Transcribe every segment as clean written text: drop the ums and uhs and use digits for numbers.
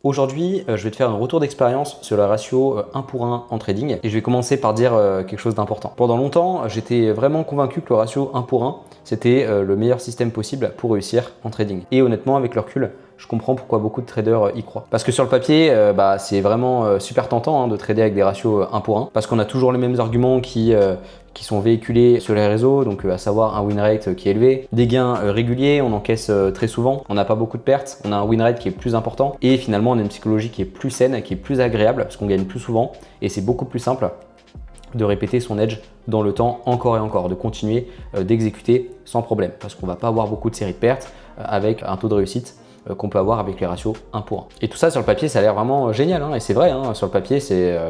Aujourd'hui, je vais te faire un retour d'expérience sur le ratio 1 pour 1 en trading et je vais commencer par dire quelque chose d'important. Pendant longtemps, j'étais vraiment convaincu que le ratio 1 pour 1, c'était le meilleur système possible pour réussir en trading. Et honnêtement, avec le recul, je comprends pourquoi beaucoup de traders y croient. Parce que sur le papier, c'est vraiment super tentant de trader avec des ratios 1 pour 1 parce qu'on a toujours les mêmes arguments qui sont véhiculés sur les réseaux, donc à savoir un win rate qui est élevé, des gains réguliers, on encaisse très souvent, on n'a pas beaucoup de pertes, on a un win rate qui est plus important et finalement on a une psychologie qui est plus saine, qui est plus agréable parce qu'on gagne plus souvent et c'est beaucoup plus simple de répéter son edge dans le temps encore et encore, de continuer d'exécuter sans problème parce qu'on va pas avoir beaucoup de séries de pertes avec un taux de réussite qu'on peut avoir avec les ratios 1 pour 1. Et tout ça sur le papier, ça a l'air vraiment génial, et c'est vrai, sur le papier,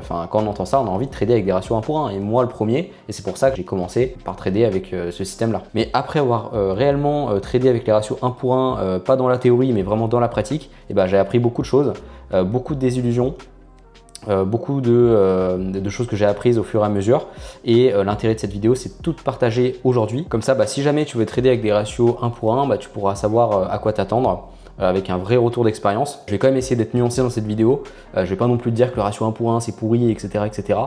quand on entend ça, on a envie de trader avec des ratios 1 pour 1, et moi le premier, et c'est pour ça que j'ai commencé par trader avec ce système-là. Mais après avoir réellement tradé avec les ratios 1 pour 1, pas dans la théorie, mais vraiment dans la pratique, j'ai appris beaucoup de choses, beaucoup de désillusions, beaucoup de choses que j'ai apprises au fur et à mesure et l'intérêt de cette vidéo c'est de tout partager aujourd'hui. Comme ça, si jamais tu veux trader avec des ratios 1 pour 1, tu pourras savoir à quoi t'attendre avec un vrai retour d'expérience. Je vais quand même essayer d'être nuancé dans cette vidéo. Je vais pas non plus te dire que le ratio 1 pour 1 c'est pourri, etc. etc.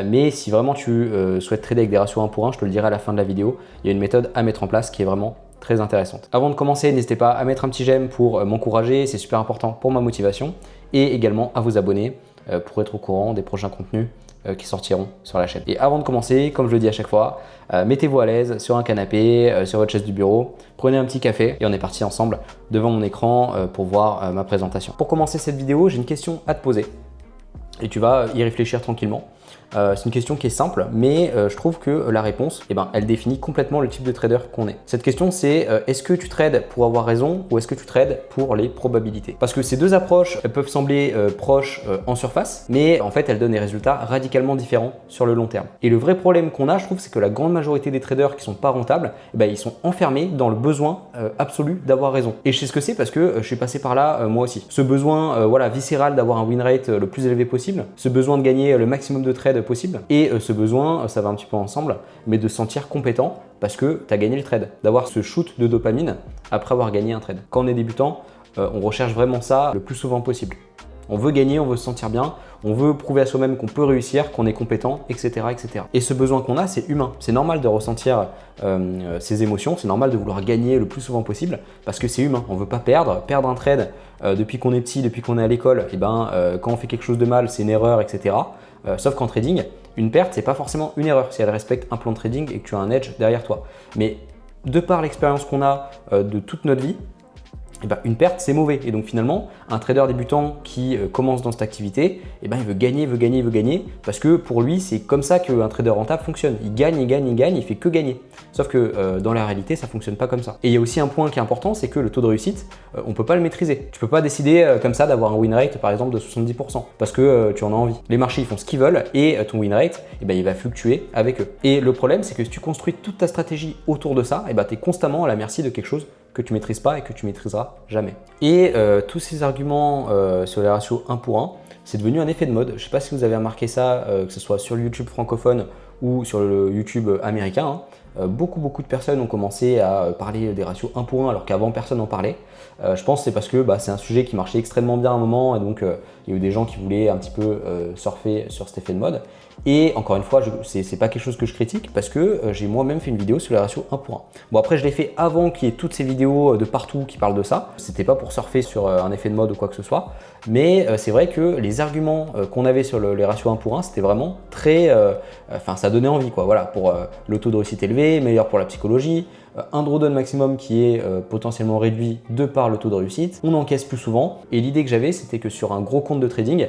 Mais si vraiment tu souhaites trader avec des ratios 1 pour 1, je te le dirai à la fin de la vidéo. Il y a une méthode à mettre en place qui est vraiment très intéressante. Avant de commencer, n'hésitez pas à mettre un petit j'aime pour m'encourager, c'est super important pour ma motivation, et également à vous abonner pour être au courant des prochains contenus qui sortiront sur la chaîne. Et avant de commencer, comme je le dis à chaque fois, mettez-vous à l'aise sur un canapé, sur votre chaise du bureau, prenez un petit café et on est parti ensemble devant mon écran pour voir ma présentation. Pour commencer cette vidéo, j'ai une question à te poser et tu vas y réfléchir tranquillement. C'est une question qui est simple, mais je trouve que la réponse, elle définit complètement le type de trader qu'on est. Cette question, c'est est-ce que tu trades pour avoir raison ou est-ce que tu trades pour les probabilités? Parce que ces deux approches, elles peuvent sembler proches en surface, mais en fait, elles donnent des résultats radicalement différents sur le long terme. Et le vrai problème qu'on a, je trouve, c'est que la grande majorité des traders qui sont pas rentables, ils sont enfermés dans le besoin absolu d'avoir raison. Et je sais ce que c'est parce que je suis passé par là moi aussi. Ce besoin viscéral d'avoir un win rate le plus élevé possible, ce besoin de gagner le maximum de trades possible et ce besoin, ça va un petit peu ensemble, mais de se sentir compétent parce que tu as gagné le trade, d'avoir ce shoot de dopamine après avoir gagné un trade. Quand on est débutant, on recherche vraiment ça le plus souvent possible. On veut gagner, on veut se sentir bien, on veut prouver à soi-même qu'on peut réussir, qu'on est compétent, etc., etc. Et ce besoin qu'on a, c'est humain. C'est normal de ressentir ces émotions, c'est normal de vouloir gagner le plus souvent possible parce que c'est humain. On ne veut pas perdre un trade depuis qu'on est petit, depuis qu'on est à l'école. Quand on fait quelque chose de mal, c'est une erreur, etc. Sauf qu'en trading, une perte, c'est pas forcément une erreur si elle respecte un plan de trading et que tu as un edge derrière toi. Mais de par l'expérience qu'on a de toute notre vie, une perte, c'est mauvais. Et donc finalement, un trader débutant qui commence dans cette activité, il veut gagner parce que pour lui, c'est comme ça qu'un trader rentable fonctionne. Il gagne, il fait que gagner. Sauf que dans la réalité, ça fonctionne pas comme ça. Et il y a aussi un point qui est important, c'est que le taux de réussite, on peut pas le maîtriser. Tu peux pas décider comme ça d'avoir un win rate par exemple de 70% parce que tu en as envie. Les marchés, ils font ce qu'ils veulent et ton win rate, il va fluctuer avec eux. Et le problème, c'est que si tu construis toute ta stratégie autour de ça, tu es constamment à la merci de quelque chose que tu maîtrises pas et que tu maîtriseras jamais. Et tous ces arguments sur les ratios 1 pour 1, c'est devenu un effet de mode. Je sais pas si vous avez remarqué ça, que ce soit sur le YouTube francophone ou sur le YouTube américain. Beaucoup de personnes ont commencé à parler des ratios 1 pour 1 alors qu'avant personne n'en parlait. Je pense que c'est parce que c'est un sujet qui marchait extrêmement bien à un moment et donc il y a eu des gens qui voulaient un petit peu surfer sur cet effet de mode. Et encore une fois, c'est pas quelque chose que je critique parce que j'ai moi-même fait une vidéo sur les ratios 1 pour 1. Bon, après je l'ai fait avant qu'il y ait toutes ces vidéos de partout qui parlent de ça. C'était pas pour surfer sur un effet de mode ou quoi que ce soit. Mais c'est vrai que les arguments qu'on avait sur les ratios 1 pour 1, c'était vraiment très... ça donnait envie quoi. Voilà, pour le taux de réussite élevé, meilleur pour la psychologie, un drawdown maximum qui est potentiellement réduit de par le taux de réussite, on encaisse plus souvent et l'idée que j'avais c'était que sur un gros compte de trading,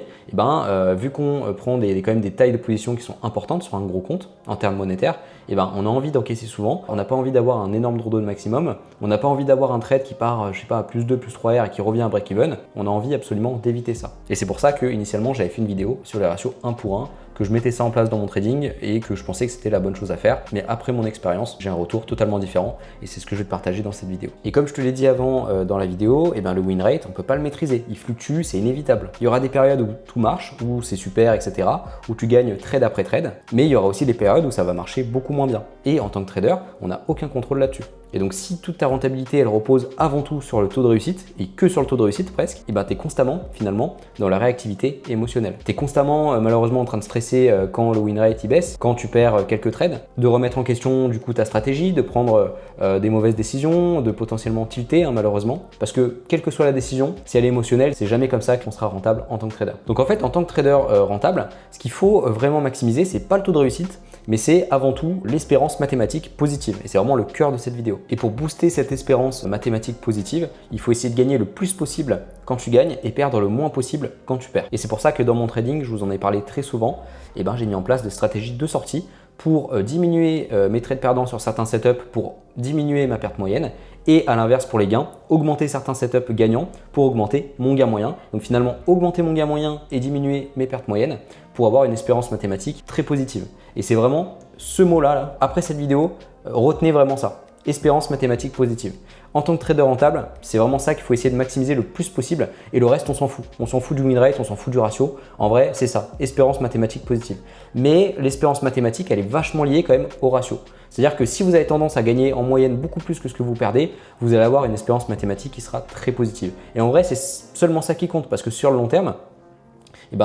vu qu'on prend quand même des tailles de position qui sont importantes sur un gros compte en termes monétaires, on a envie d'encaisser souvent, on n'a pas envie d'avoir un énorme drawdown maximum, on n'a pas envie d'avoir un trade qui part, je sais pas, à plus 2, plus 3 R et qui revient à break-even, on a envie absolument d'éviter ça. Et c'est pour ça que initialement j'avais fait une vidéo sur les ratios 1 pour 1, que je mettais ça en place dans mon trading et que je pensais que c'était la bonne chose à faire. Mais après mon expérience, j'ai un retour totalement différent et c'est ce que je vais te partager dans cette vidéo. Et comme je te l'ai dit avant dans la vidéo, le win rate, on peut pas le maîtriser. Il fluctue, c'est inévitable. Il y aura des périodes où tout marche, où c'est super, etc., où tu gagnes trade après trade, mais il y aura aussi des périodes où ça va marcher beaucoup moins bien. Et en tant que trader, on n'a aucun contrôle là-dessus. Et donc si toute ta rentabilité elle repose avant tout sur le taux de réussite et que sur le taux de réussite presque, et ben tu es constamment finalement dans la réactivité émotionnelle. Tu es constamment malheureusement en train de stresser quand le win rate il baisse, quand tu perds quelques trades, de remettre en question du coup ta stratégie, de prendre des mauvaises décisions, de potentiellement tilter malheureusement, parce que quelle que soit la décision, si elle est émotionnelle, c'est jamais comme ça qu'on sera rentable en tant que trader. Donc en fait en tant que trader rentable, ce qu'il faut vraiment maximiser, c'est pas le taux de réussite, mais c'est avant tout l'espérance mathématique positive. Et c'est vraiment le cœur de cette vidéo. Et pour booster cette espérance mathématique positive, il faut essayer de gagner le plus possible quand tu gagnes et perdre le moins possible quand tu perds. Et c'est pour ça que dans mon trading, je vous en ai parlé très souvent, et j'ai mis en place des stratégies de sortie pour diminuer mes trades perdants sur certains setups, pour diminuer ma perte moyenne, et à l'inverse pour les gains, augmenter certains setups gagnants pour augmenter mon gain moyen. Donc finalement, augmenter mon gain moyen et diminuer mes pertes moyennes pour avoir une espérance mathématique très positive. Et c'est vraiment ce mot-là, après cette vidéo, retenez vraiment ça. Espérance mathématique positive. En tant que trader rentable, c'est vraiment ça qu'il faut essayer de maximiser le plus possible et le reste, on s'en fout. On s'en fout du win rate, on s'en fout du ratio. En vrai, c'est ça, espérance mathématique positive. Mais l'espérance mathématique, elle est vachement liée quand même au ratio. C'est-à-dire que si vous avez tendance à gagner en moyenne beaucoup plus que ce que vous perdez, vous allez avoir une espérance mathématique qui sera très positive. Et en vrai, c'est seulement ça qui compte parce que sur le long terme,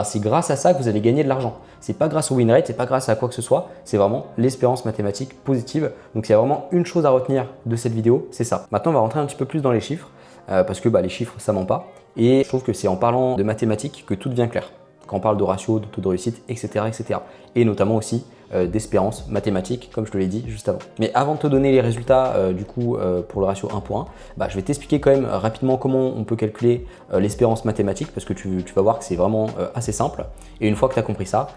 c'est grâce à ça que vous allez gagner de l'argent. C'est pas grâce au win rate, c'est pas grâce à quoi que ce soit, c'est vraiment l'espérance mathématique positive. Donc s'il y a vraiment une chose à retenir de cette vidéo, c'est ça. Maintenant, on va rentrer un petit peu plus dans les chiffres parce que les chiffres, ça ment pas. Et je trouve que c'est en parlant de mathématiques que tout devient clair. Quand on parle de ratio, de taux de réussite, etc. etc. Et notamment aussi d'espérance mathématique, comme je te l'ai dit juste avant. Mais avant de te donner les résultats pour le ratio 1 pour 1, je vais t'expliquer quand même rapidement comment on peut calculer l'espérance mathématique parce que tu vas voir que c'est vraiment assez simple. Et une fois que tu as compris ça,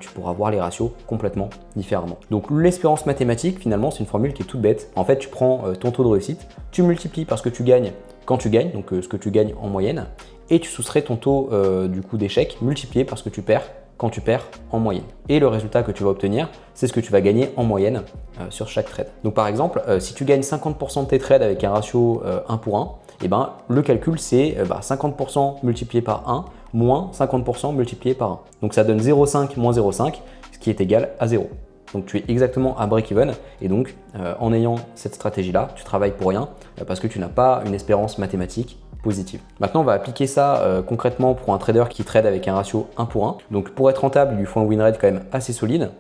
tu pourras voir les ratios complètement différemment. Donc l'espérance mathématique, finalement, c'est une formule qui est toute bête. En fait, tu prends ton taux de réussite, tu multiplies par ce que tu gagnes quand tu gagnes, donc ce que tu gagnes en moyenne, et tu soustrais ton taux d'échec multiplié par ce que tu perds quand tu perds en moyenne. Et le résultat que tu vas obtenir, c'est ce que tu vas gagner en moyenne sur chaque trade. Donc par exemple, si tu gagnes 50% de tes trades avec un ratio 1 pour 1, le calcul c'est 50% multiplié par 1 moins 50% multiplié par 1. Donc ça donne 0,5 moins 0,5, ce qui est égal à 0. Donc tu es exactement à break-even et donc en ayant cette stratégie-là, tu travailles pour rien parce que tu n'as pas une espérance mathématique positive. Maintenant, on va appliquer ça concrètement pour un trader qui trade avec un ratio 1 pour 1. Donc pour être rentable, il lui faut un win rate quand même assez solide.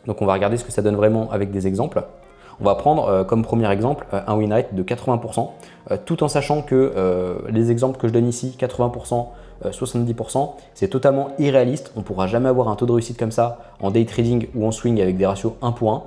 Donc on va regarder ce que ça donne vraiment avec des exemples. On va prendre comme premier exemple un win rate de 80%, tout en sachant que les exemples que je donne ici, 80%, 70%, c'est totalement irréaliste. On ne pourra jamais avoir un taux de réussite comme ça en day trading ou en swing avec des ratios 1 pour 1.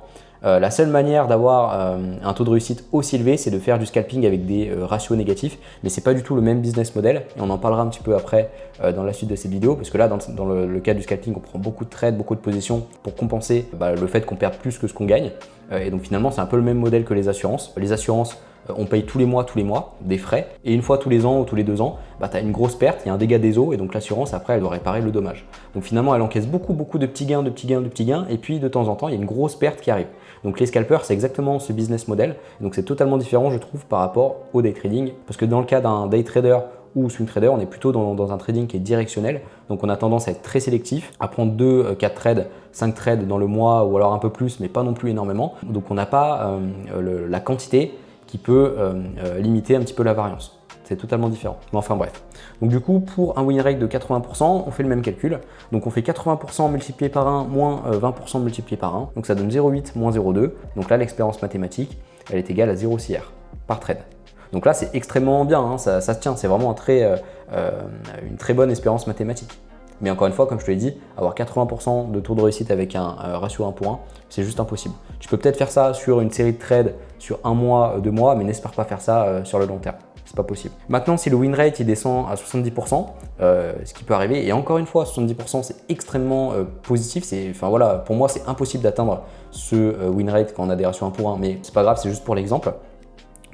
La seule manière d'avoir un taux de réussite aussi élevé, c'est de faire du scalping avec des ratios négatifs, mais ce n'est pas du tout le même business model et on en parlera un petit peu après dans la suite de cette vidéo parce que là, dans le cas du scalping, on prend beaucoup de trades, beaucoup de positions pour compenser le fait qu'on perde plus que ce qu'on gagne et donc finalement, c'est un peu le même modèle que les assurances. Les assurances, on paye tous les mois des frais et une fois tous les ans ou tous les 2 ans, tu as une grosse perte, il y a un dégât des eaux et donc l'assurance après elle doit réparer le dommage. Donc finalement elle encaisse beaucoup de petits gains, et puis de temps en temps il y a une grosse perte qui arrive. Donc les scalpers c'est exactement ce business model, donc c'est totalement différent je trouve par rapport au day trading parce que dans le cas d'un day trader ou swing trader, on est plutôt dans un trading qui est directionnel. Donc on a tendance à être très sélectif, à prendre 2, 4 trades, 5 trades dans le mois ou alors un peu plus, mais pas non plus énormément. Donc on n'a pas la quantité qui peut limiter un petit peu la variance. C'est totalement différent. Mais enfin bref. Donc du coup, pour un win rate de 80%, on fait le même calcul. Donc on fait 80% multiplié par 1 moins 20% multiplié par 1. Donc ça donne 0,8 moins 0,2. Donc là, l'expérience mathématique, elle est égale à 0,6 R par trade. Donc là, c'est extrêmement bien, hein, ça se tient. C'est vraiment une très bonne espérance mathématique. Mais encore une fois, comme je te l'ai dit, avoir 80% de taux de réussite avec un ratio 1 pour 1, c'est juste impossible. Tu peux peut-être faire ça sur une série de trades sur 1 mois, 2 mois, mais n'espère pas faire ça sur le long terme. C'est pas possible. Maintenant, si le win rate il descend à 70%, ce qui peut arriver, et encore une fois, 70% c'est extrêmement positif. Pour moi, c'est impossible d'atteindre ce win rate quand on a des ratios 1 pour 1, mais c'est pas grave, c'est juste pour l'exemple.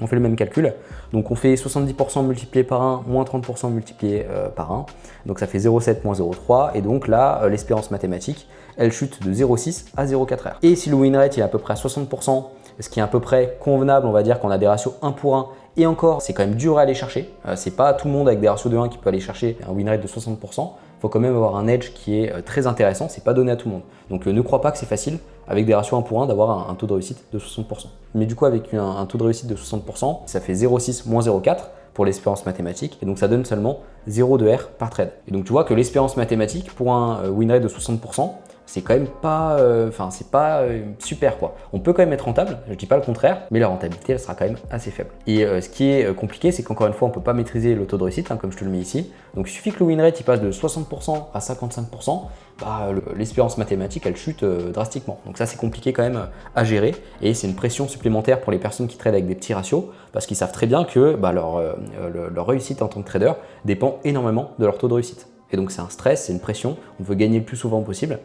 On fait le même calcul, donc on fait 70% multiplié par 1 moins 30% multiplié par 1, donc ça fait 0,7 moins 0,3 et donc là l'espérance mathématique elle chute de 0,6 à 0,4 R. Et si le win rate il est à peu près à 60%, ce qui est à peu près convenable, on va dire qu'on a des ratios 1 pour 1 et encore c'est quand même dur à aller chercher, c'est pas tout le monde avec des ratios de 1 qui peut aller chercher un win rate de 60%, faut quand même avoir un edge qui est très intéressant, c'est pas donné à tout le monde. Donc ne crois pas que c'est facile avec des ratios 1 pour 1 d'avoir un taux de réussite de 60%. Mais du coup avec un taux de réussite de 60%, ça fait 0,6 moins 0,4 pour l'espérance mathématique, et donc ça donne seulement 0,2 R par trade. Et donc tu vois que l'espérance mathématique pour un win rate de 60%, c'est quand même pas, c'est pas super quoi. On peut quand même être rentable, je dis pas le contraire, mais la rentabilité elle sera quand même assez faible. Et ce qui est compliqué, c'est qu'encore une fois, on peut pas maîtriser le taux de réussite, comme je te le mets ici. Donc il suffit que le win rate il passe de 60% à 55%, l'espérance mathématique elle chute drastiquement. Donc ça c'est compliqué quand même à gérer, et c'est une pression supplémentaire pour les personnes qui tradent avec des petits ratios, parce qu'ils savent très bien que leur réussite en tant que trader dépend énormément de leur taux de réussite. Et donc c'est un stress, c'est une pression, on veut gagner le plus souvent possible.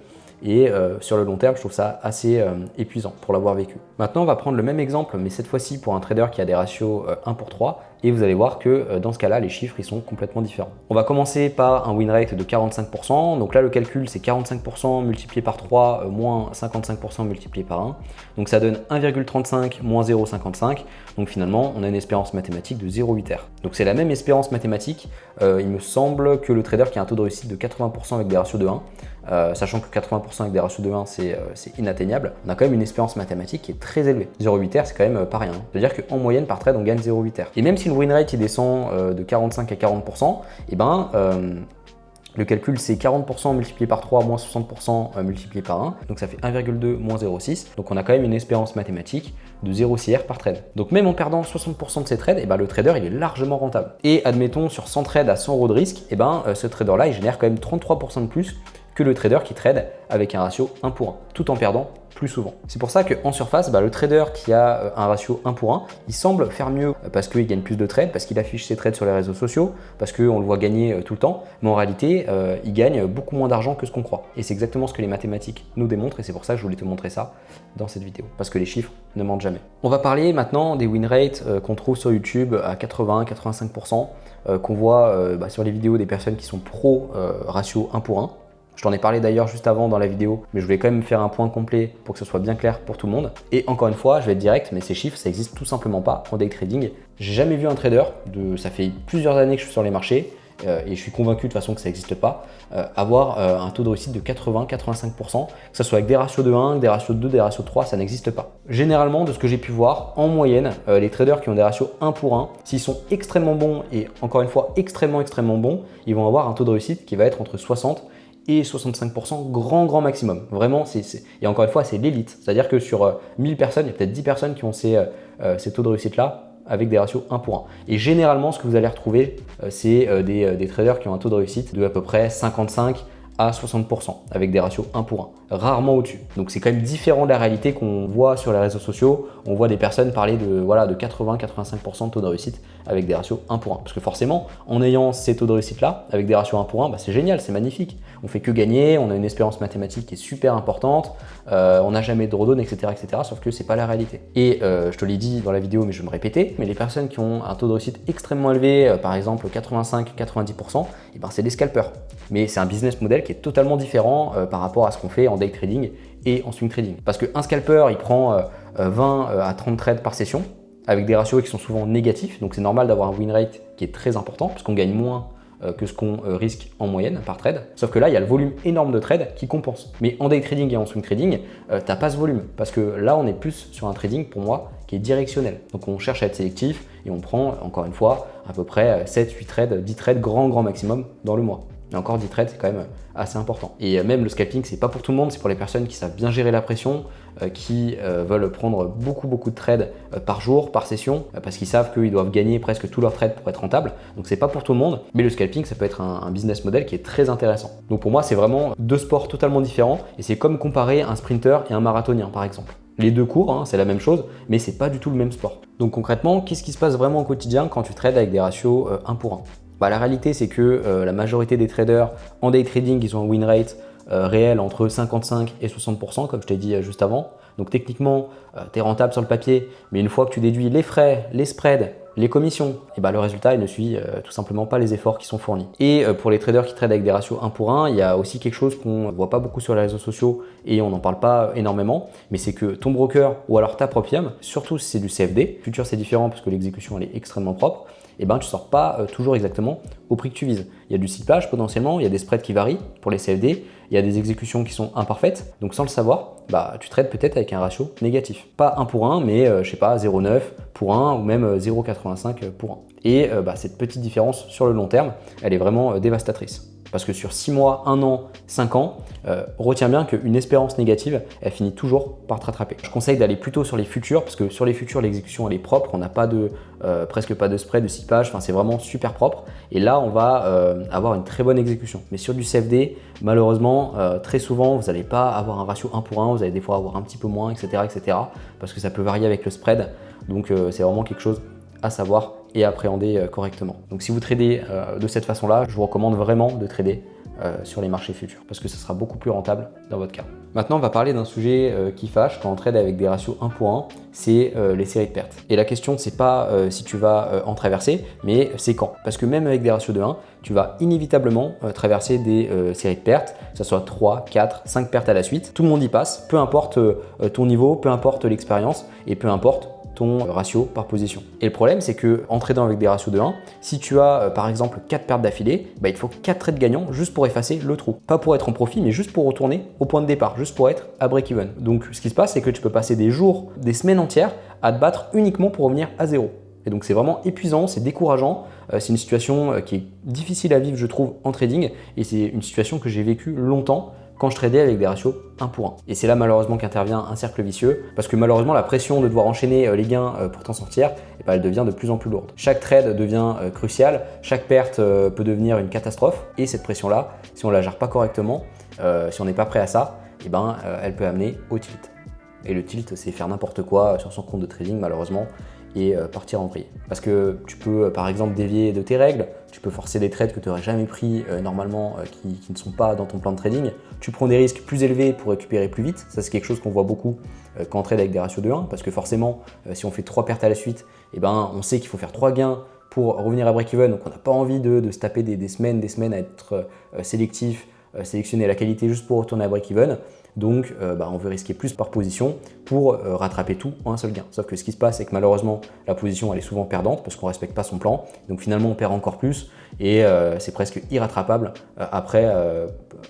Et sur le long terme, je trouve ça assez épuisant pour l'avoir vécu. Maintenant, on va prendre le même exemple, mais cette fois-ci pour un trader qui a des ratios 1 pour 3. Et vous allez voir que dans ce cas-là, les chiffres ils sont complètement différents. On va commencer par un win rate de 45%. Donc là, le calcul, c'est 45% multiplié par 3 moins 55% multiplié par 1. Donc ça donne 1,35 moins 0,55. Donc finalement, on a une espérance mathématique de 0,8 R. Donc c'est la même espérance mathématique. Il me semble que le trader qui a un taux de réussite de 80% avec des ratios de 1, sachant que 80% avec des ratios de 1, c'est inatteignable, on a quand même une espérance mathématique qui est très élevée. 0,8 R, c'est quand même pas rien. C'est-à-dire qu'en moyenne, par trade, on gagne 0,8 R. Et même si le win rate il descend de 45 à 40%, le calcul c'est 40% multiplié par 3 moins 60% multiplié par 1, donc ça fait 1,2 moins 0,6. Donc on a quand même une espérance mathématique de 0,6 R par trade. Donc même en perdant 60% de ses trades, le trader il est largement rentable. Et admettons sur 100 trades à 100 euros de risque, ce trader là il génère quand même 33% de plus que le trader qui trade avec un ratio 1 pour 1, tout en perdant plus souvent. C'est pour ça qu'en surface, le trader qui a un ratio 1 pour 1, il semble faire mieux parce qu'il gagne plus de trades, parce qu'il affiche ses trades sur les réseaux sociaux, parce qu'on le voit gagner tout le temps, mais en réalité, il gagne beaucoup moins d'argent que ce qu'on croit. Et c'est exactement ce que les mathématiques nous démontrent, et c'est pour ça que je voulais te montrer ça dans cette vidéo, parce que les chiffres ne mentent jamais. On va parler maintenant des win rates qu'on trouve sur YouTube à 80-85%, qu'on voit sur les vidéos des personnes qui sont pro ratio 1 pour 1. Je t'en ai parlé d'ailleurs juste avant dans la vidéo, mais je voulais quand même faire un point complet pour que ce soit bien clair pour tout le monde. Et encore une fois, je vais être direct, mais ces chiffres, ça n'existe tout simplement pas en day trading. J'ai jamais vu un trader, ça fait plusieurs années que je suis sur les marchés, et je suis convaincu de toute façon que ça n'existe pas, avoir un taux de réussite de 80-85%, que ce soit avec des ratios de 1, des ratios de 2, des ratios de 3, ça n'existe pas. Généralement, de ce que j'ai pu voir, en moyenne, les traders qui ont des ratios 1 pour 1, s'ils sont extrêmement bons, et encore une fois extrêmement bons, ils vont avoir un taux de réussite qui va être entre 60 et 65% grand maximum. Vraiment, et encore une fois, c'est l'élite. C'est-à-dire que sur 1000 personnes, il y a peut-être 10 personnes qui ont ces taux de réussite-là avec des ratios 1 pour 1. Et généralement, ce que vous allez retrouver, c'est des traders qui ont un taux de réussite de à peu près 55 à 60% avec des ratios 1 pour 1, rarement au-dessus. Donc c'est quand même différent de la réalité qu'on voit sur les réseaux sociaux. On voit des personnes parler de 80-85% de taux de réussite avec des ratios 1 pour 1. Parce que forcément, en ayant ces taux de réussite-là, avec des ratios 1 pour 1, c'est génial, c'est magnifique. On fait que gagner, on a une espérance mathématique qui est super importante, on n'a jamais de drawdown, etc., sauf que c'est pas la réalité. Et je te l'ai dit dans la vidéo, mais je vais me répéter, mais les personnes qui ont un taux de réussite extrêmement élevé, par exemple 85-90%, c'est des scalpers. Mais c'est un business model qui est totalement différent par rapport à ce qu'on fait en day trading et en swing trading. Parce qu'un scalper, il prend 20 à 30 trades par session, avec des ratios qui sont souvent négatifs, donc c'est normal d'avoir un win rate qui est très important, parce qu'on gagne moins que ce qu'on risque en moyenne par trade. Sauf que là, il y a le volume énorme de trades qui compense. Mais en day trading et en swing trading, t'as pas ce volume, parce que là, on est plus sur un trading, pour moi, qui est directionnel. Donc on cherche à être sélectif, et on prend, encore une fois, à peu près 7, 8 trades, 10 trades grand maximum dans le mois. Et encore 10 trades, c'est quand même assez important. Et même le scalping, c'est pas pour tout le monde, c'est pour les personnes qui savent bien gérer la pression, qui veulent prendre beaucoup de trades par jour, par session, parce qu'ils savent qu'ils doivent gagner presque tous leurs trades pour être rentables. Donc c'est pas pour tout le monde, mais le scalping, ça peut être un business model qui est très intéressant. Donc pour moi, c'est vraiment deux sports totalement différents, et c'est comme comparer un sprinter et un marathonien, par exemple. Les deux courent, c'est la même chose, mais c'est pas du tout le même sport. Donc concrètement, qu'est-ce qui se passe vraiment au quotidien quand tu trades avec des ratios 1 pour 1 ? La réalité, c'est que la majorité des traders en day trading, ils ont un win rate réel entre 55 et 60%, comme je t'ai dit juste avant. Donc techniquement, tu es rentable sur le papier, mais une fois que tu déduis les frais, les spreads, les commissions, le résultat il ne suit tout simplement pas les efforts qui sont fournis. Et pour les traders qui tradent avec des ratios 1 pour 1, il y a aussi quelque chose qu'on ne voit pas beaucoup sur les réseaux sociaux et on n'en parle pas énormément, mais c'est que ton broker ou alors ta proprium, surtout si c'est du CFD, futur c'est différent parce que l'exécution elle est extrêmement propre, eh ben, tu ne sors pas toujours exactement au prix que tu vises. Il y a du ciblage potentiellement, il y a des spreads qui varient pour les CFD, il y a des exécutions qui sont imparfaites. Donc sans le savoir, tu trades peut-être avec un ratio négatif. Pas 1 pour 1, mais je sais pas, 0,9 pour 1 ou même 0,85 pour 1. Et cette petite différence sur le long terme, elle est vraiment dévastatrice. Parce que sur 6 mois, 1 an, 5 ans, retiens bien qu'une espérance négative, elle finit toujours par te rattraper. Je conseille d'aller plutôt sur les futurs, parce que sur les futurs, l'exécution elle est propre, on n'a pas presque pas de spread, de ciblage, enfin c'est vraiment super propre. Et là, on va avoir une très bonne exécution. Mais sur du CFD, malheureusement, très souvent, vous n'allez pas avoir un ratio 1 pour 1, vous allez des fois avoir un petit peu moins, etc. parce que ça peut varier avec le spread. Donc c'est vraiment quelque chose à savoir et appréhender correctement. Donc si vous tradez de cette façon-là, je vous recommande vraiment de trader sur les marchés futurs parce que ça sera beaucoup plus rentable dans votre cas. Maintenant, on va parler d'un sujet qui fâche quand on trade avec des ratios 1 pour 1, c'est les séries de pertes. Et la question, c'est pas si tu vas en traverser, mais c'est quand. Parce que même avec des ratios de 1, tu vas inévitablement traverser des séries de pertes, que ce soit 3, 4, 5 pertes à la suite. Tout le monde y passe, peu importe ton niveau, peu importe l'expérience et peu importe ton ratio par position. Et le problème, c'est que en tradant avec des ratios de 1, si tu as par exemple 4 pertes d'affilée, il te faut 4 trades gagnants juste pour effacer le trou. Pas pour être en profit, mais juste pour retourner au point de départ, juste pour être à break-even. Donc ce qui se passe, c'est que tu peux passer des jours, des semaines entières à te battre uniquement pour revenir à zéro. Et donc c'est vraiment épuisant, c'est décourageant, c'est une situation qui est difficile à vivre je trouve en trading et c'est une situation que j'ai vécue longtemps quand je tradais avec des ratios 1 pour 1. Et c'est là malheureusement qu'intervient un cercle vicieux parce que malheureusement la pression de devoir enchaîner les gains pour t'en sortir, elle devient de plus en plus lourde. Chaque trade devient crucial, chaque perte peut devenir une catastrophe et cette pression-là, si on ne la gère pas correctement, si on n'est pas prêt à ça, elle peut amener au tilt. Et le tilt, c'est faire n'importe quoi sur son compte de trading malheureusement et partir en vrille. Parce que tu peux par exemple dévier de tes règles, tu peux forcer des trades que tu n'aurais jamais pris normalement qui ne sont pas dans ton plan de trading. Tu prends des risques plus élevés pour récupérer plus vite. Ça c'est quelque chose qu'on voit beaucoup quand on trade avec des ratios de 1 parce que forcément si on fait 3 pertes à la suite, on sait qu'il faut faire 3 gains pour revenir à break-even. Donc on n'a pas envie de se taper des semaines à être sélectif, sélectionner la qualité juste pour retourner à break-even. Donc on veut risquer plus par position pour rattraper tout en un seul gain. Sauf que ce qui se passe, c'est que malheureusement, la position elle est souvent perdante parce qu'on ne respecte pas son plan. Donc finalement, on perd encore plus et c'est presque irrattrapable après,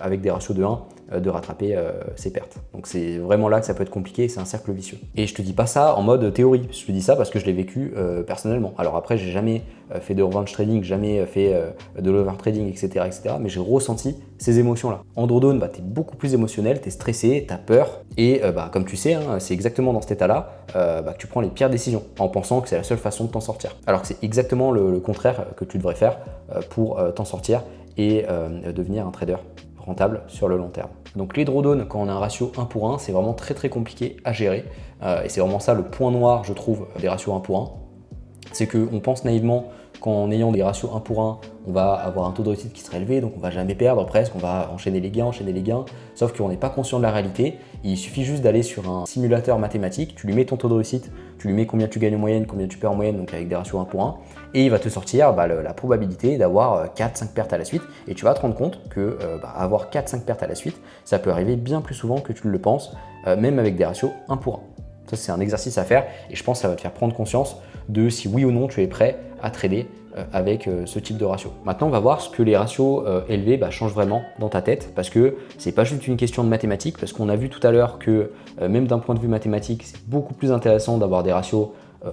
avec des ratios de 1, de rattraper ses pertes. Donc c'est vraiment là que ça peut être compliqué, c'est un cercle vicieux. Et je te dis pas ça en mode théorie, je te dis ça parce que je l'ai vécu personnellement. Alors après, j'ai jamais fait de revenge trading, jamais fait de l'over trading, etc., mais j'ai ressenti ces émotions-là. En drawdown, tu es beaucoup plus émotionnel, tu es stressé, tu as peur et comme tu sais, c'est exactement dans cet état-là que tu prends les pires décisions en pensant que c'est la seule façon de t'en sortir. Alors que c'est exactement le contraire que tu devrais faire pour t'en sortir et devenir un trader rentable sur le long terme. Donc les drawdowns, quand on a un ratio 1 pour 1, c'est vraiment très compliqué à gérer et c'est vraiment ça le point noir, je trouve, des ratios 1 pour 1. C'est qu'on pense naïvement qu'en ayant des ratios 1 pour 1, on va avoir un taux de réussite qui sera élevé, donc on va jamais perdre presque, on va enchaîner les gains, sauf qu'on n'est pas conscient de la réalité. Il suffit juste d'aller sur un simulateur mathématique, tu lui mets ton taux de réussite, tu lui mets combien tu gagnes en moyenne, combien tu perds en moyenne, donc avec des ratios 1 pour 1, et il va te sortir la probabilité d'avoir 4-5 pertes à la suite, et tu vas te rendre compte que avoir 4-5 pertes à la suite, ça peut arriver bien plus souvent que tu le penses, même avec des ratios 1 pour 1. Ça, c'est un exercice à faire et je pense que ça va te faire prendre conscience de si oui ou non tu es prêt à trader avec ce type de ratio. Maintenant, on va voir ce que les ratios élevés changent vraiment dans ta tête parce que c'est pas juste une question de mathématiques parce qu'on a vu tout à l'heure que même d'un point de vue mathématique, c'est beaucoup plus intéressant d'avoir des ratios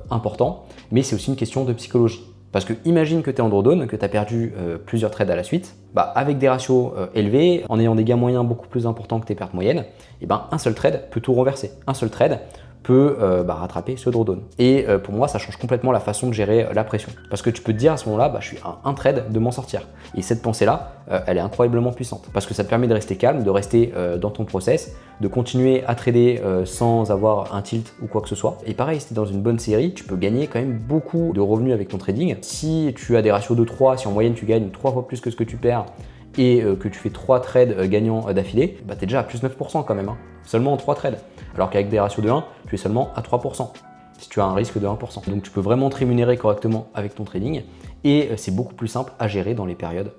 importants, mais c'est aussi une question de psychologie. Parce que imagine que tu es en drawdown, que tu as perdu plusieurs trades à la suite, avec des ratios élevés, en ayant des gains moyens beaucoup plus importants que tes pertes moyennes, un seul trade peut tout renverser. Un seul trade peut rattraper ce drawdown. Et pour moi, ça change complètement la façon de gérer la pression. Parce que tu peux te dire à ce moment-là, je suis à un trade de m'en sortir. Et cette pensée-là, elle est incroyablement puissante. Parce que ça te permet de rester calme, de rester dans ton process, de continuer à trader sans avoir un tilt ou quoi que ce soit. Et pareil, si tu es dans une bonne série, tu peux gagner quand même beaucoup de revenus avec ton trading. Si tu as des ratios de 3, si en moyenne tu gagnes 3 fois plus que ce que tu perds, et que tu fais 3 trades gagnants d'affilée, tu es déjà à plus 9% quand même, seulement en 3 trades. Alors qu'avec des ratios de 1, tu es seulement à 3%, si tu as un risque de 1%. Donc tu peux vraiment te rémunérer correctement avec ton trading et c'est beaucoup plus simple à gérer dans les périodes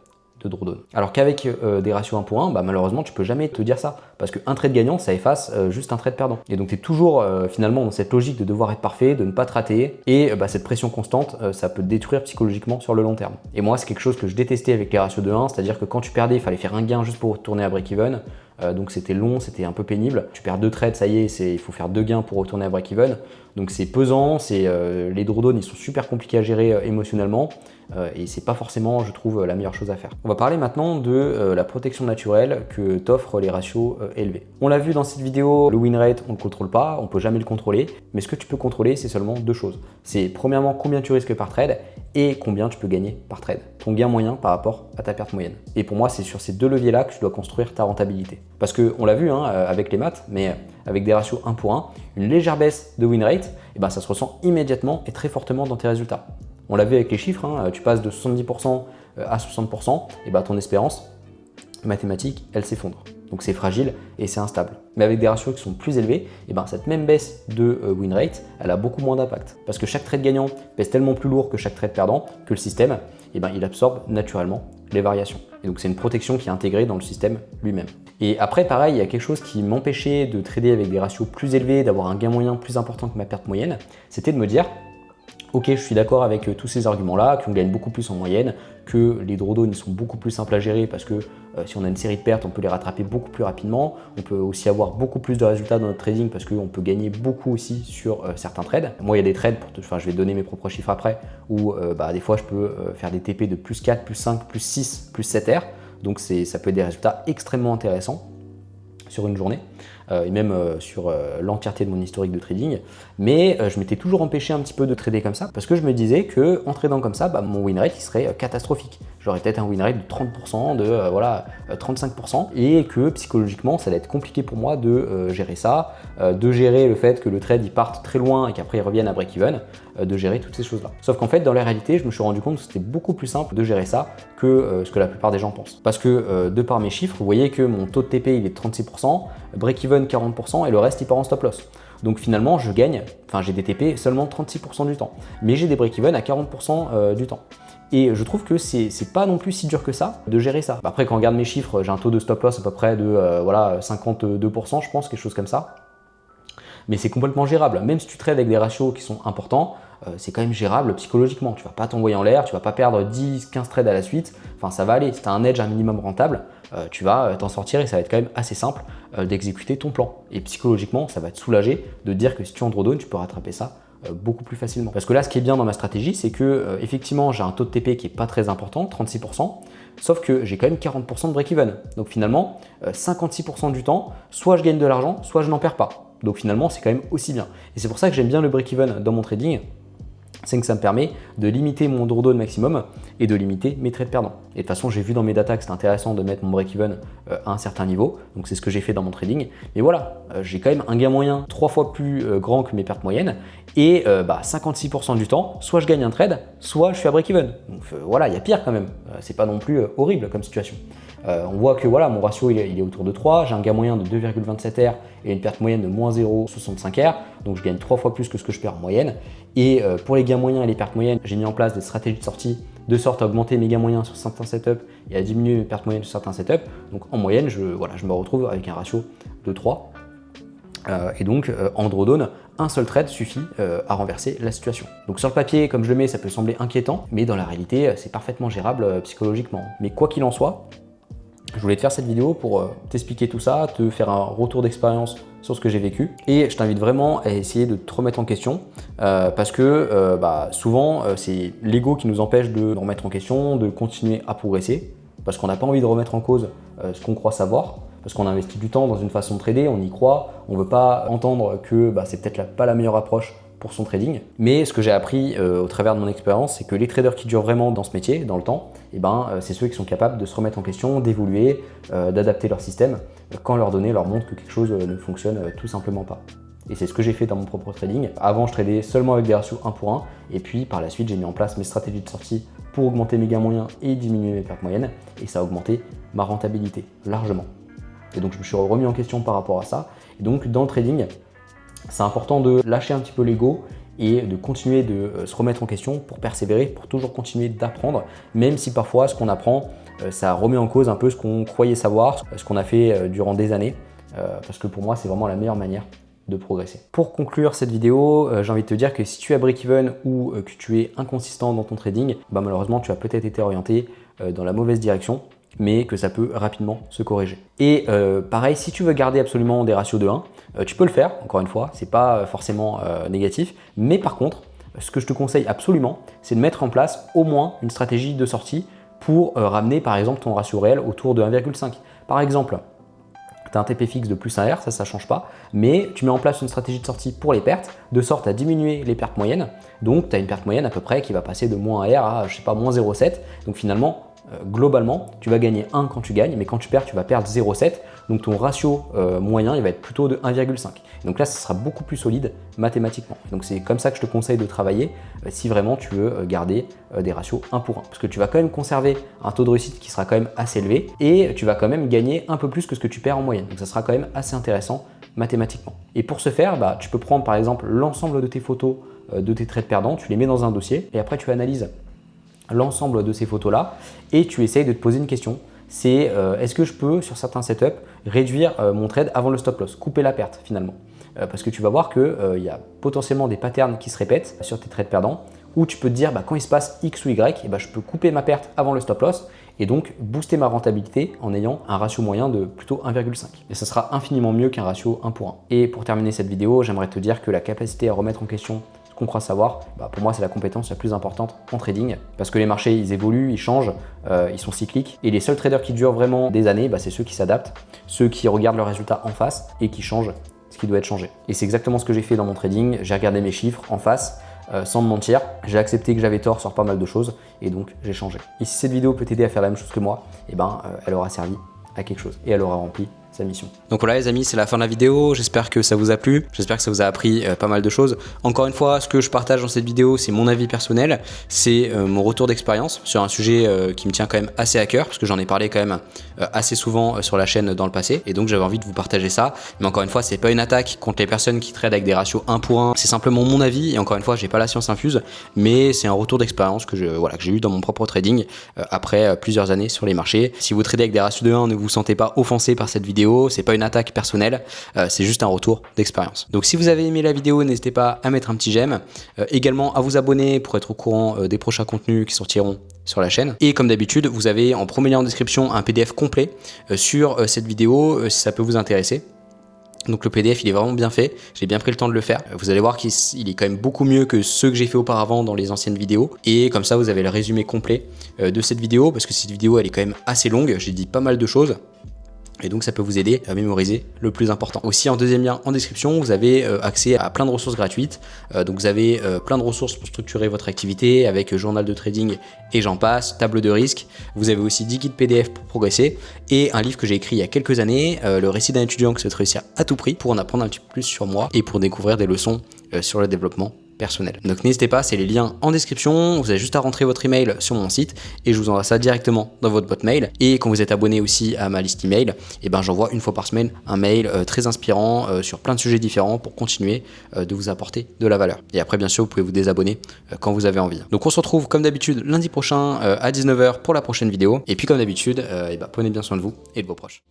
de de drawdown. Alors qu'avec des ratios 1 pour 1, bah, malheureusement, tu peux jamais te dire ça. Parce qu'un trade gagnant, ça efface juste un trade perdant. Et donc, tu es toujours finalement dans cette logique de devoir être parfait, de ne pas te rater. Et cette pression constante, ça peut te détruire psychologiquement sur le long terme. Et moi, c'est quelque chose que je détestais avec les ratios de 1, c'est-à-dire que quand tu perdais, il fallait faire un gain juste pour retourner à break-even. Donc c'était long, c'était un peu pénible. Tu perds 2 trades, ça y est, il faut faire 2 gains pour retourner à break-even. Donc c'est pesant, les drawdowns, ils sont super compliqués à gérer émotionnellement et c'est pas forcément, je trouve, la meilleure chose à faire. On va parler maintenant de la protection naturelle que t'offrent les ratios élevés. On l'a vu dans cette vidéo, le win rate, on ne le contrôle pas, on peut jamais le contrôler, mais ce que tu peux contrôler, c'est seulement 2 choses. C'est premièrement combien tu risques par trade et combien tu peux gagner par trade. Ton gain moyen par rapport à ta perte moyenne. Et pour moi, c'est sur ces 2 leviers-là que tu dois construire ta rentabilité. Parce qu'on l'a vu avec les maths, mais avec des ratios 1 pour 1, une légère baisse de win rate, ça se ressent immédiatement et très fortement dans tes résultats. On l'a vu avec les chiffres, tu passes de 70% à 60%, ton espérance mathématique, elle s'effondre. Donc c'est fragile et c'est instable. Mais avec des ratios qui sont plus élevés, cette même baisse de win rate, elle a beaucoup moins d'impact. Parce que chaque trade gagnant pèse tellement plus lourd que chaque trade perdant que le système, il absorbe naturellement les variations. Et donc c'est une protection qui est intégrée dans le système lui-même. Et après, pareil, il y a quelque chose qui m'empêchait de trader avec des ratios plus élevés, d'avoir un gain moyen plus important que ma perte moyenne, c'était de me dire, ok, je suis d'accord avec tous ces arguments-là, qu'on gagne beaucoup plus en moyenne, que les drawdowns sont beaucoup plus simples à gérer parce que si on a une série de pertes, on peut les rattraper beaucoup plus rapidement. On peut aussi avoir beaucoup plus de résultats dans notre trading parce qu'on peut gagner beaucoup aussi sur certains trades. Moi, il y a des trades, je vais donner mes propres chiffres après, où des fois, je peux faire des TP de plus 4, plus 5, plus 6, plus 7 R. Donc ça peut être des résultats extrêmement intéressants sur une journée. Et même sur l'entièreté de mon historique de trading. Mais je m'étais toujours empêché un petit peu de trader comme ça parce que je me disais qu'en tradant comme ça, mon win rate il serait catastrophique. J'aurais peut-être un win rate de 30%, de 35% et que psychologiquement, ça allait être compliqué pour moi de gérer ça, de gérer le fait que le trade il parte très loin et qu'après il revienne à break-even, de gérer toutes ces choses-là. Sauf qu'en fait, dans la réalité, je me suis rendu compte que c'était beaucoup plus simple de gérer ça que ce que la plupart des gens pensent. Parce que de par mes chiffres, vous voyez que mon taux de TP il est de 36%, break-even 40% et le reste il part en stop loss. Donc finalement j'ai des TP seulement 36% du temps, mais j'ai des break-even à 40% du temps. Et je trouve que c'est pas non plus si dur que ça de gérer ça. Après quand on regarde mes chiffres, j'ai un taux de stop loss à peu près de 52% je pense, quelque chose comme ça. Mais c'est complètement gérable. Même si tu trades avec des ratios qui sont importants, c'est quand même gérable psychologiquement. Tu vas pas t'envoyer en l'air, tu vas pas perdre 10, 15 trades à la suite. Enfin, ça va aller. Si tu as un edge un minimum rentable, tu vas t'en sortir et ça va être quand même assez simple d'exécuter ton plan. Et psychologiquement, ça va te soulager de dire que si tu es en drawdown, tu peux rattraper ça beaucoup plus facilement. Parce que là, ce qui est bien dans ma stratégie, c'est que effectivement, j'ai un taux de TP qui est pas très important, 36%, sauf que j'ai quand même 40% de break-even. Donc finalement, 56% du temps, soit je gagne de l'argent, soit je n'en perds pas. Donc finalement, c'est quand même aussi bien. Et c'est pour ça que j'aime bien le break-even dans mon trading, c'est que ça me permet de limiter mon drawdown maximum et de limiter mes trades perdants. Et de toute façon, j'ai vu dans mes datas que c'était intéressant de mettre mon break-even à un certain niveau, donc c'est ce que j'ai fait dans mon trading. Mais voilà, j'ai quand même un gain moyen 3 fois plus grand que mes pertes moyennes et 56% du temps, soit je gagne un trade, soit je suis à break-even. Donc voilà, il y a pire quand même. C'est pas non plus horrible comme situation. On voit que voilà, mon ratio il est autour de 3, j'ai un gain moyen de 2,27 R et une perte moyenne de moins 0,65 R, donc je gagne 3 fois plus que ce que je perds en moyenne. Et pour les gains moyens et les pertes moyennes, j'ai mis en place des stratégies de sortie de sorte à augmenter mes gains moyens sur certains setups et à diminuer mes pertes moyennes sur certains setups. Donc en moyenne, je me retrouve avec un ratio de 3. Et donc en drawdown, un seul trade suffit à renverser la situation. Donc sur le papier, comme je le mets, ça peut sembler inquiétant, mais dans la réalité, c'est parfaitement gérable psychologiquement. Mais quoi qu'il en soit, je voulais te faire cette vidéo pour t'expliquer tout ça, te faire un retour d'expérience sur ce que j'ai vécu. Et je t'invite vraiment à essayer de te remettre en question parce que souvent, c'est l'ego qui nous empêche de nous remettre en question, de continuer à progresser parce qu'on n'a pas envie de remettre en cause ce qu'on croit savoir. Parce qu'on a investi du temps dans une façon de trader, on y croit, on ne veut pas entendre que c'est peut-être pas la meilleure approche pour son trading. Mais ce que j'ai appris au travers de mon expérience, c'est que les traders qui durent vraiment dans ce métier, dans le temps, c'est ceux qui sont capables de se remettre en question, d'évoluer, d'adapter leur système quand leurs données leur montrent que quelque chose ne fonctionne tout simplement pas. Et c'est ce que j'ai fait dans mon propre trading. Avant, je tradais seulement avec des ratios 1 pour 1, et puis par la suite, j'ai mis en place mes stratégies de sortie pour augmenter mes gains moyens et diminuer mes pertes moyennes, et ça a augmenté ma rentabilité largement. Et donc je me suis remis en question par rapport à ça. Et donc dans le trading, c'est important de lâcher un petit peu l'ego et de continuer de se remettre en question pour persévérer, pour toujours continuer d'apprendre, même si parfois ce qu'on apprend, ça remet en cause un peu ce qu'on croyait savoir, ce qu'on a fait durant des années, parce que pour moi, c'est vraiment la meilleure manière de progresser. Pour conclure cette vidéo, j'ai envie de te dire que si tu es break-even ou que tu es inconsistant dans ton trading, bah malheureusement, tu as peut-être été orienté dans la mauvaise direction, mais que ça peut rapidement se corriger. Et pareil, si tu veux garder absolument des ratios de 1, tu peux le faire, encore une fois, c'est pas forcément négatif, mais par contre, ce que je te conseille absolument, c'est de mettre en place au moins une stratégie de sortie pour ramener par exemple ton ratio réel autour de 1,5. Par exemple, tu as un TP fixe de plus 1R, ça ne change pas, mais tu mets en place une stratégie de sortie pour les pertes, de sorte à diminuer les pertes moyennes. Donc, tu as une perte moyenne à peu près qui va passer de moins 1R à, je sais pas, moins 0,7. Donc finalement, globalement, tu vas gagner 1 quand tu gagnes, mais quand tu perds, tu vas perdre 0,7. Donc ton ratio moyen, il va être plutôt de 1,5. Donc là, ça sera beaucoup plus solide mathématiquement. Donc c'est comme ça que je te conseille de travailler si vraiment tu veux garder des ratios 1 pour 1. Parce que tu vas quand même conserver un taux de réussite qui sera quand même assez élevé et tu vas quand même gagner un peu plus que ce que tu perds en moyenne. Donc ça sera quand même assez intéressant mathématiquement. Et pour ce faire, bah, tu peux prendre par exemple l'ensemble de tes photos de tes trades perdants, tu les mets dans un dossier et après tu analyses l'ensemble de ces photos-là et tu essayes de te poser une question. C'est est-ce que je peux, sur certains setups, réduire mon trade avant le stop loss, couper la perte finalement. Parce que tu vas voir qu'il y a potentiellement des patterns qui se répètent sur tes trades perdants où tu peux te dire quand il se passe X ou Y, et je peux couper ma perte avant le stop loss et donc booster ma rentabilité en ayant un ratio moyen de plutôt 1,5. Et ça sera infiniment mieux qu'un ratio 1 pour 1. Et pour terminer cette vidéo, j'aimerais te dire que la capacité à remettre en question qu'on croit savoir, pour moi c'est la compétence la plus importante en trading parce que les marchés ils évoluent, ils changent, ils sont cycliques et les seuls traders qui durent vraiment des années, c'est ceux qui s'adaptent, ceux qui regardent leurs résultats en face et qui changent ce qui doit être changé. Et c'est exactement ce que j'ai fait dans mon trading, j'ai regardé mes chiffres en face sans me mentir, j'ai accepté que j'avais tort sur pas mal de choses et donc j'ai changé. Et si cette vidéo peut t'aider à faire la même chose que moi, elle aura servi à quelque chose et elle aura rempli sa mission. Donc voilà les amis, c'est la fin de la vidéo, j'espère que ça vous a plu, j'espère que ça vous a appris pas mal de choses. Encore une fois, ce que je partage dans cette vidéo, c'est mon avis personnel, c'est mon retour d'expérience sur un sujet qui me tient quand même assez à cœur, parce que j'en ai parlé quand même assez souvent sur la chaîne dans le passé, et donc j'avais envie de vous partager ça. Mais encore une fois, c'est pas une attaque contre les personnes qui tradent avec des ratios 1 pour 1, c'est simplement mon avis, et encore une fois, j'ai pas la science infuse, mais c'est un retour d'expérience que j'ai eu dans mon propre trading après plusieurs années sur les marchés. Si vous tradez avec des ratios de 1, ne vous sentez pas offensé par cette vidéo, c'est pas une attaque personnelle, c'est juste un retour d'expérience. Donc si vous avez aimé la vidéo, n'hésitez pas à mettre un petit j'aime, également à vous abonner pour être au courant des prochains contenus qui sortiront sur la chaîne. Et comme d'habitude, vous avez en premier lien en description un PDF complet sur cette vidéo si ça peut vous intéresser. Donc le PDF il est vraiment bien fait, j'ai bien pris le temps de le faire. Vous allez voir qu'il est quand même beaucoup mieux que ceux que j'ai fait auparavant dans les anciennes vidéos. Et comme ça vous avez le résumé complet de cette vidéo, parce que cette vidéo elle est quand même assez longue, j'ai dit pas mal de choses. Et donc ça peut vous aider à mémoriser le plus important. Aussi en deuxième lien en description, vous avez accès à plein de ressources gratuites. Donc vous avez plein de ressources pour structurer votre activité avec journal de trading et j'en passe, table de risque. Vous avez aussi 10 guides PDF pour progresser et un livre que j'ai écrit il y a quelques années, le récit d'un étudiant qui souhaite réussir à tout prix, pour en apprendre un petit peu plus sur moi et pour découvrir des leçons sur le développement personnel. Donc n'hésitez pas, c'est les liens en description, vous avez juste à rentrer votre email sur mon site et je vous envoie ça directement dans votre boîte mail. Et quand vous êtes abonné aussi à ma liste email, j'envoie une fois par semaine un mail très inspirant sur plein de sujets différents pour continuer de vous apporter de la valeur. Et après bien sûr vous pouvez vous désabonner quand vous avez envie. Donc on se retrouve comme d'habitude lundi prochain à 19 h pour la prochaine vidéo. Et puis comme d'habitude, prenez bien soin de vous et de vos proches.